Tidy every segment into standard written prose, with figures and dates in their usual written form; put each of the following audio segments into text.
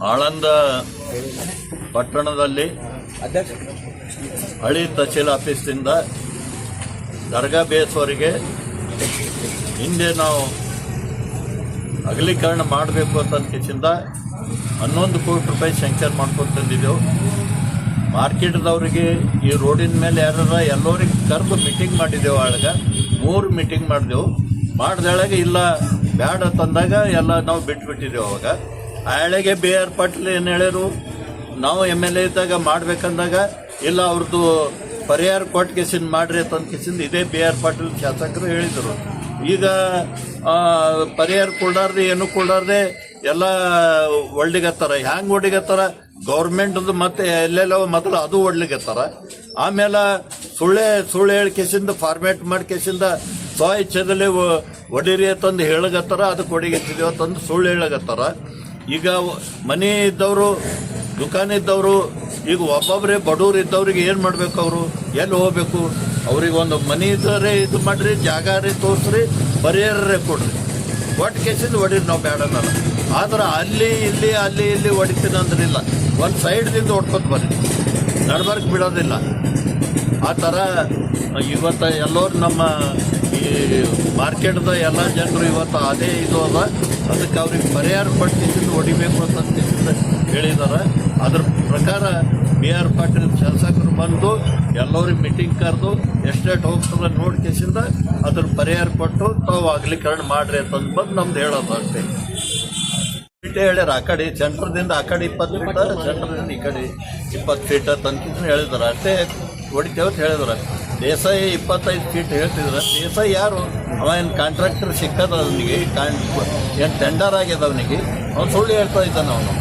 ಆಳಂದ ಪಟ್ಟಣದಲ್ಲಿ ಹಳಿ ತಹಸೀಲ್ ಆಫೀಸ್ನಿಂದ ದರ್ಗಾ ಬೇಸ್ವರಿಗೆ ಹಿಂದೆ ನಾವು ಅಗಲೀಕರಣ ಮಾಡಬೇಕು ಅಂತ ಕಿಸಿಂದ 11 ಕೋಟಿ ರೂಪಾಯಿ ಸ್ಯಾಂಕ್ಷನ್ ಮಾಡ್ಕೊಂಡು ತಂದಿದ್ದೆವು. ಮಾರ್ಕೆಟ್ದವ್ರಿಗೆ ಈ ರೋಡಿನ ಮೇಲೆ ಯಾರ ಎಲ್ಲರಿಗೆ ಕರೆದು ಮೀಟಿಂಗ್ ಮಾಡಿದ್ದೆವು. ಆಳಗ 3 ಮೀಟಿಂಗ್ ಮಾಡಿದೆವು. ಮಾಡ್ದೊಳಗೆ ಇಲ್ಲ ಬ್ಯಾಡ ತಂದಾಗ ಎಲ್ಲ ನಾವು ಬಿಟ್ಬಿಟ್ಟಿದ್ದೆವು. ಅವಾಗ ಆಳೆಗೆ ಬಿ ಆರ್ ಪಾಟೀಲ್ ಏನು ಹೇಳ್ಯಾರು, ನಾವು MLA ಇದ್ದಾಗ ಮಾಡ್ಬೇಕಂದಾಗ ಇಲ್ಲ ಅವ್ರದ್ದು ಪರಿಹಾರ ಕೊಟ್ಟು ಕಿಸಿಂದ ಮಾಡ್ರಿ ಅಂತ ಕಿಸಿಂದ ಇದೇ ಬಿ ಆರ್ ಪಾಟೀಲ್ ಶಾಸಕರು ಹೇಳಿದರು. ಈಗ ಪರಿಹಾರ ಕೊಡಾರ್ದೆ ಏನು ಕೊಡಾರ್ದೆ ಎಲ್ಲ ಒಳ್ಳಿಗತ್ತಾರ. ಹ್ಯಾಂಗೆ ಒಡ್ಲಿಗತ್ತಾರ? ಗೌರ್ಮೆಂಟ್ದು ಮತ್ತೆ ಎಲ್ಲೆಲ್ಲ ಮೊದಲು ಅದು ಒಡ್ಲಿಗತ್ತಾರ. ಆಮೇಲೆ ಸುಳ್ಳು ಹೇಳಿ ಕೇಸಿಂದ ಫಾರ್ಮೇಟ್ ಮಾಡಿ ಕೇಸಿಂದ ಇಚ್ಛೆದಲ್ಲಿ ಒಡಿರಿ ಅಂತಂದು ಹೇಳಗತ್ತಾರ. ಅದಕ್ಕೆ ಒಡಿಗೆತ್ತಿದೇವ ಅಂತಂದು ಸುಳ್ಳು ಹೇಳಗತ್ತಾರ. ಈಗ ಮನೆ ಇದ್ದವರು, ದುಕಾನ್ ಇದ್ದವರು, ಈಗ ಒಬ್ಬೊಬ್ಬರೇ ಬಡವ್ರು ಇದ್ದವ್ರಿಗೆ ಏನು ಮಾಡಬೇಕು? ಅವರು ಎಲ್ಲಿ ಹೋಗ್ಬೇಕು? ಅವ್ರಿಗೆ ಒಂದು ಮನೆ ಇದ್ದರೆ ಇದು ಮಾಡಿರಿ, ಜಾಗ ರೀ ತೋರಿಸ್ರಿ, ಪರಿಹಾರರೇ ಕೊಡ್ರಿ. ಒಟ್ಟು ಕೇಸಿಂದ ಹೊಡೀರಿ, ನಾವು ಬೇಡಲ್ಲ. ಆದ್ರೆ ಅಲ್ಲಿ ಇಲ್ಲಿ ಹೊಡಿತೀನಿ ಅಂದ್ರಿಲ್ಲ. ಒಂದು ಸೈಡ್ದಿಂದ ಹೊಡ್ಕೊತ ಬರ್ರಿ, ನಡ್ಬರ್ಕ್ ಬಿಡೋದಿಲ್ಲ. ಆ ಥರ ಇವತ್ತು ಎಲ್ಲರೂ ನಮ್ಮ ಈ ಮಾರ್ಕೆಟ್ದ ಎಲ್ಲ ಜನರು ಇವತ್ತು ಅದೇ ಇದು ಅದ. ಅದಕ್ಕೆ ಅವ್ರಿಗೆ ಪರಿಹಾರ ಪಟ್ಟಿಸಿಂದ ಹೊಡಿಬೇಕು ಅಂತ ಹೇಳಿದ್ದಾರೆ. ಅದ್ರ ಪ್ರಕಾರ ಬಿ ಆರ್ ಪಾಟೀಲ್ ಶಾಸಕರು ಬಂದು ಎಲ್ಲರಿಗೆ ಮೀಟಿಂಗ್ ಕರೆದು ಎಷ್ಟೇಟ್ ಹೋಗ್ತದೆ ನೋಡಿ ಕೇಸಿಂದ ಅದ್ರ ಪರಿಹಾರ ಕೊಟ್ಟು ತಾವು ಅಗಲೀಕರಣ ಮಾಡ್ರಿ ಅಂತಂದು ಬಂದು ನಮ್ದು ಹೇಳೋದು ಅಷ್ಟೇ. ಫೀಟೇ ಹೇಳ್ಯಾರ. ಆ ಕಡೆ ಸೆಂಟ್ರದಿಂದ ಆ ಕಡೆ 20 ಫೀಟ, ಸೆಂಟ್ರದಿಂದ ಈ ಕಡೆ 20 ಫೀಟ ತನಕ ಹೇಳಿದಾರೆ. ಅಷ್ಟೇ ಹೊಡಿತೇವತ್ತು ಹೇಳಿದಾರೆ. ದೇಸಾಯಿ 25 ಫೀಟ್ ಹೇಳ್ತಿದ್ರೆ ದೇಸಾಯಿ ಯಾರು? ಅವ ಏನು ಕಾಂಟ್ರಾಕ್ಟರ್ ಸಿಕ್ಕದ ಅವನಿಗೆ? ಏನು ಟೆಂಡರ್ ಆಗ್ಯದ ಅವನಿಗೆ? ಅವ್ನು ಸುಳ್ಳು ಹೇಳ್ತಾ ಇದ್ದಾನೆ. ಅವನು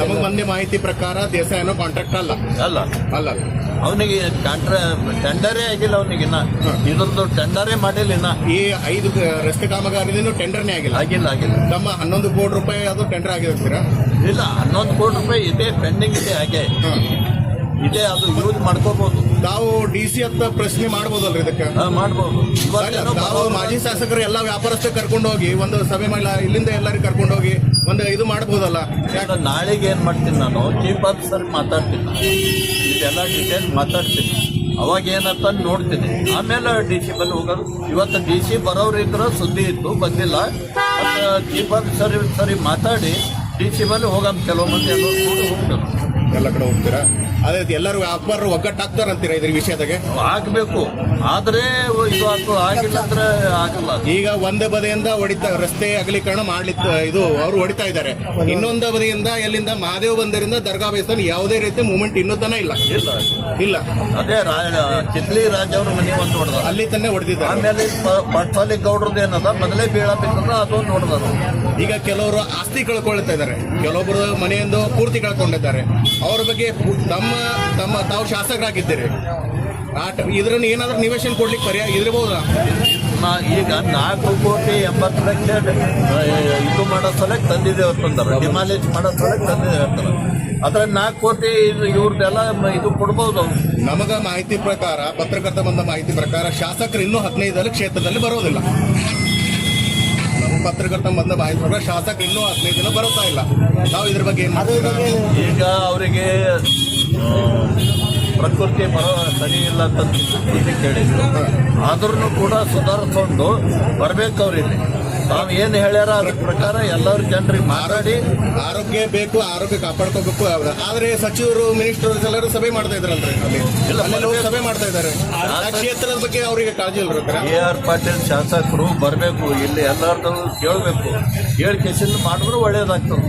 ನಮಗೆ ಮಂದಿ ಮಾಹಿತಿ ಪ್ರಕಾರ ದೇಸಾಯಿ ಏನೋ ಕಾಂಟ್ರಾಕ್ಟ್ ಅಲ್ಲ ಅವನಿಗೆ ಟೆಂಡರೇ ಆಗಿಲ್ಲ. ಅವನಿಗಿನ್ನ ಇದ್ರದ್ದು ಟೆಂಡರೇ ಮಾಡಿಲ್ಲ. ಇನ್ನ ಈ 5 ರಸ್ತೆ ಕಾಮಗಾರಿದಿಂದ ಟೆಂಡರ್ನೇ ಆಗಿಲ್ಲ. ನಮ್ಮ 11 ಕೋಟಿ ರೂಪಾಯಿ ಅದು ಟೆಂಡರ್ ಆಗಿರ್ತೀರಾ? ಇಲ್ಲ, 11 ಕೋಟಿ ರೂಪಾಯಿ ಇದೆ, ಪೆಂಡಿಂಗ್ ಇದೆ. ಹಾಗೆ ಇದೆ, ಅದು ಯೂಸ್ ಮಾಡ್ಕೋಬಹುದು. ನಾವು DC ಅಂತ ಪ್ರಶ್ನೆ ಮಾಡ್ಬೋದಲ್ರಿ ಇದಕ್ಕೆ? ಮಾಡ್ಬೋದು. ನಾವು ಮಾಜಿ ಶಾಸಕರು ಎಲ್ಲ ವ್ಯಾಪಾರಸ್ಥರು ಕರ್ಕೊಂಡು ಹೋಗಿ ಒಂದು ಸಭೆ ಮಾಡಿ ಇಲ್ಲಿಂದ ಎಲ್ಲರಿಗೂ ಕರ್ಕೊಂಡು ಹೋಗಿ ಒಂದು ಇದು ಮಾಡ್ಬೋದಲ್ಲ? ನಾಳೆಗೆ ಏನ್ ಮಾಡ್ತೀನಿ, ನಾನು ಚೀಫ್ ಆಫೀಸರ್ ಮಾತಾಡ್ತೀನಿ, ಇದೆಲ್ಲ ಡೀಟೇಲ್ ಮಾತಾಡ್ತೀನಿ. ಅವಾಗ ಏನಂತ ನೋಡ್ತೀನಿ. ಆಮೇಲೆ DC ಬಲ್ಲಿ ಹೋಗೋದು. ಇವತ್ತು DC ಬರೋರು ಇದ್ರೆ ಸುದ್ದಿ ಇತ್ತು, ಬಂದಿಲ್ಲ. ಚೀಫ್ ಆಫೀಸರ್ ಸರಿ ಮಾತಾಡಿ DC ಬಲ್ಲಿ ಹೋಗಮ್. ಕೆಲವು ಮಂದಿ ಎಲ್ಲ ಹೋಗ್ಬೇಕು, ಎಲ್ಲ ಕಡೆ ಹೋಗ್ತೀರಾ? ಅದೇ ಎಲ್ಲರೂ ವ್ಯಾಪಾರರು ಒಗ್ಗಟ್ಟಾಗ್ತಾರಂತೀರಾ ಇದ್ರ ವಿಷಯದಾಗೆ? ಆಗ್ಬೇಕು, ಆದ್ರೆ ಇದು ಆಗಿಲ್ಲ ಅಂದ್ರೆ ಆಗಲ್ಲ. ಈಗ ಒಂದೇ ಬದಿಯಿಂದ ರಸ್ತೆ ಅಗಲೀಕರಣ ಮಾಡ್ಲಿಕ್ಕೆ ಇದು ಅವರು ಹೊಡಿತಾ ಇದ್ದಾರೆ. ಇನ್ನೊಂದು ಬದಿಯಿಂದ ಎಲ್ಲಿಂದ ಮಹಾದೇವ್ ಬಂದರಿಂದ ದರ್ಗಾ ಬೇಸ್ತಾನ ಯಾವುದೇ ರೀತಿ ಮೂವ್ಮೆಂಟ್ ಇನ್ನೂ ತನ ಇಲ್ಲ. ಅದೇ ಚಿತ್ಲಿ ರಾಜ್ ಅವ್ರ ಮನೆ ಒಂದು ಹೊಡೆದ, ಅಲ್ಲಿ ತಾನೇ ಹೊಡೆದಿದ್ದಾರೆ. ಆಮೇಲೆ ಪಟ್ಸಾಲಿ ಗೌಡ್ರದ್ದು ಏನದ ಮೊದಲೇ ಬೀಳಬೇಕಂದ್ರೆ ಅದೊಂದು ಹೊಡೆದಾರ. ಈಗ ಕೆಲವರು ಆಸ್ತಿ ಕಳ್ಕೊಳ್ತಾ ಇದ್ದಾರೆ, ಕೆಲವೊಬ್ಬರು ಮನೆಯಿಂದ ಪೂರ್ತಿ ಕಳ್ಕೊಂಡಿದ್ದಾರೆ. ಅವ್ರ ಬಗ್ಗೆ ತಾವು ಶಾಸಕರಾಗಿದ್ದೀರಿ, ಇದ್ರನ್ನ ಏನಾದ್ರೂ ನಿವೇಶನ ಕೊಡ್ಲಿಕ್ಕೆ ಪರಿಹಾರ ಇದ್ರಬಹುದಾ? ಈಗ 4 ಕೋಟಿ 80 ಲಕ್ಷ ಇದು ಮಾಡೋ ಸಲಕ್ಕೆ ತಂದಿದ್ದೇವೆ ಅಂತಂದ್ರೆ, ಡಿಮಾಲಿಶ್ ಮಾಡೋ ಸಲಕ್ಕೆ ತಂದಿದ್ದೇವೆ. ಅದ್ರ 4 ಕೋಟಿ ಇವ್ರದ್ದೆಲ್ಲ ಇದು ಕೊಡ್ಬೋದು. ನಮಗ ಮಾಹಿತಿ ಪ್ರಕಾರ, ಪತ್ರಕರ್ತ ಬಂದ ಮಾಹಿತಿ ಪ್ರಕಾರ ಶಾಸಕರು ಇನ್ನೂ 15 ಕ್ಷೇತ್ರದಲ್ಲಿ ಬರೋದಿಲ್ಲ. ಪತ್ರಕರ್ತ ಬಂದ ಮಾಹಿತಿ ಪ್ರಕಾರ ಶಾಸಕರು ಇನ್ನೂ 15 ದಿನ ಬರುತ್ತಾ ಇಲ್ಲ. ನಾವು ಇದ್ರ ಬಗ್ಗೆ ಈಗ ಅವರಿಗೆ ಪ್ರಕೃತಿ ಸರಿ ಇಲ್ಲ ಅಂತ ಕೇಳಿದ್ರು. ಆದ್ರೂ ಕೂಡ ಸುಧಾರಿಸ್ಕೊಂಡು ಬರ್ಬೇಕು. ಅವ್ರಿಗೆ ತಾವು ಏನು ಹೇಳ್ಯಾರ ಅದ್ರ ಪ್ರಕಾರ ಎಲ್ಲರ ಜನರಿಗೆ ಮಾತಾಡಿ ಆರೋಗ್ಯ ಬೇಕು, ಆರೋಗ್ಯ ಕಾಪಾಡ್ಕೋಬೇಕು. ಆದ್ರೆ ಸಚಿವರು, ಮಿನಿಸ್ಟರ್ ಎಲ್ಲರೂ ಸಭೆ ಮಾಡ್ತಾ ಇದ್ರಲ್ರಿ, ಅಲ್ಲಿ ಸಭೆ ಮಾಡ್ತಾ ಇದ್ದಾರೆ. ಆ ಕ್ಷೇತ್ರದ ಬಗ್ಗೆ ಅವರಿಗೆ ಕಾಳಜಿ ಇಲ್ಲ. AR ಪಾಟೀಲ್ ಶಾಸಕರು ಬರಬೇಕು, ಇಲ್ಲಿ ಎಲ್ಲರದ್ದು ಕೇಳಬೇಕು. ಕೇಳಿ ಕೇಸಿಂದ ಮಾಡಿದ್ರು ಒಳ್ಳೇದಾಗ್ತದೆ.